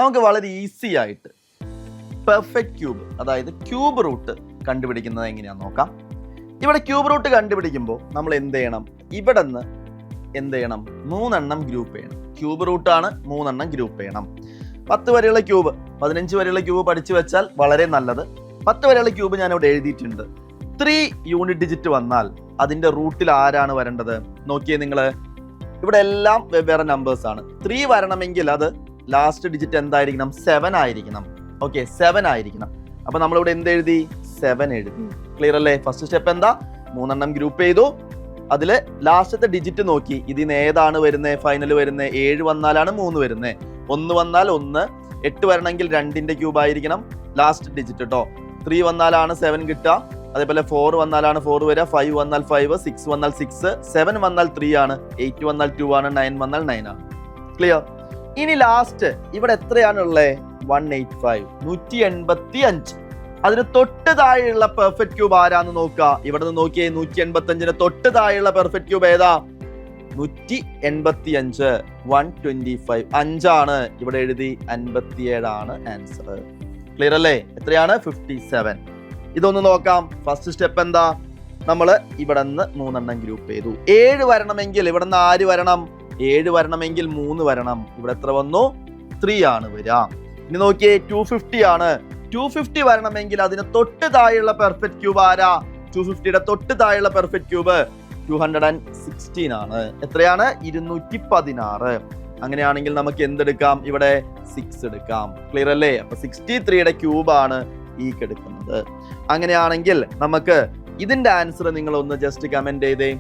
നമുക്ക് വളരെ ഈസി ആയിട്ട് പെർഫെക്റ്റ് ക്യൂബ്, അതായത് ക്യൂബ് റൂട്ട് കണ്ടുപിടിക്കുന്നത് എങ്ങനെയാണെന്ന് നോക്കാം. ഇവിടെ ക്യൂബ് റൂട്ട് കണ്ടുപിടിക്കുമ്പോൾ നമ്മൾ എന്ത് ചെയ്യണം? ഇവിടെ നിന്ന് എന്ത് ചെയ്യണം? 3 എണ്ണം ഗ്രൂപ്പ് ചെയ്യണം. ക്യൂബ് റൂട്ടാണ്, 3 എണ്ണം ഗ്രൂപ്പ് ചെയ്യണം. 10 വരെയുള്ള ക്യൂബ്, 15 വരെയുള്ള ക്യൂബ് പഠിച്ചു വെച്ചാൽ വളരെ നല്ലത്. 10 വരെയുള്ള ക്യൂബ് ഞാൻ ഇവിടെ എഴുതിയിട്ടുണ്ട്. 3 യൂണിറ്റ് ഡിജിറ്റ് വന്നാൽ അതിന്റെ റൂട്ടിൽ ആരാണ് വരേണ്ടത്? നോക്കിയേ നിങ്ങൾ, ഇവിടെ എല്ലാം വെവ്വേറെ നമ്പേഴ്സ് ആണ്. 3 വരണമെങ്കിൽ അത് ലാസ്റ്റ് ഡിജിറ്റ് എന്തായിരിക്കണം? 7 ആയിരിക്കണം. ഓക്കെ, 7 ആയിരിക്കണം. അപ്പൊ നമ്മളിവിടെ എന്ത് എഴുതി? 7 എഴുതി. ക്ലിയർ അല്ലേ? ഫസ്റ്റ് സ്റ്റെപ്പ് എന്താ? 3 എണ്ണം ഗ്രൂപ്പ് ചെയ്തു. അതില് ലാസ്റ്റത്തെ ഡിജിറ്റ് നോക്കി, ഇതിന് ഏതാണ് വരുന്നത്? ഫൈനൽ വരുന്നത് 7 വന്നാലാണ് 3 വരുന്നത്. 1 വന്നാൽ 1, 8 വരണമെങ്കിൽ 2ന്റെ ക്യൂബ് ആയിരിക്കണം ലാസ്റ്റ് ഡിജിറ്റ് കേട്ടോ. 3 വന്നാലാണ് 7 കിട്ടുക. അതേപോലെ 4 വന്നാലാണ് 4 വരിക, 5 വന്നാൽ 5, 6 വന്നാൽ 6, 7 വന്നാൽ 3 ആണ്, 8 വന്നാൽ 2 ആണ്, 9 വന്നാൽ 9 ആണ്. ക്ലിയർ? ഇനി ലാസ്റ്റ് ഇവിടെ എത്രയാണുള്ളത്? 185, 185. അതിന് തൊട്ട് താഴെയുള്ള പെർഫെക്റ്റ് ക്യൂബ് ആരാന്ന് നോക്കുക. ഇവിടെ നിന്ന് നോക്കിയേ, 185ന് തൊട്ട് താഴെയുള്ള പെർഫെക്റ്റ് ക്യൂബ് ഏതാ? 185, 125, 5 ആണ്. ഇവിടെ എഴുതി 57 ആണ് ആൻസർ. ക്ലിയർ അല്ലേ? എത്രയാണ്? 57. ഇതൊന്ന് നോക്കാം. ഫസ്റ്റ് സ്റ്റെപ്പ് എന്താ? നമ്മൾ ഇവിടെ നിന്ന് 3 എണ്ണം ഗ്രൂപ്പ് ചെയ്തു. 7 വരണമെങ്കിൽ ഇവിടെ നിന്ന് ആര് വരണം? 7 വരണമെങ്കിൽ 3 വരണം. ഇവിടെ എത്ര വന്നു? 3 ആണ് വരിക. ഇനി നോക്കിയേ, 250 ആണ്. 250 വരണമെങ്കിൽ അതിന് തൊട്ട് താഴെയുള്ള പെർഫെക്റ്റ് ക്യൂബ് ആരാ? 250യുടെ തൊട്ട് താഴെയുള്ള പെർഫെക്റ്റ് ക്യൂബ് 216 ആണ്. എത്രയാണ്? 216. അങ്ങനെയാണെങ്കിൽ നമുക്ക് എന്തെടുക്കാം? ഇവിടെ 6 എടുക്കാം. ക്ലിയർ അല്ലേ? അപ്പൊ 63യുടെ ക്യൂബ് ആണ് ഈ എടുക്കുന്നത്. അങ്ങനെയാണെങ്കിൽ നമുക്ക് ഇതിന്റെ ആൻസർ നിങ്ങൾ ഒന്ന് ജസ്റ്റ് കമന്റ് ചെയ്തേ.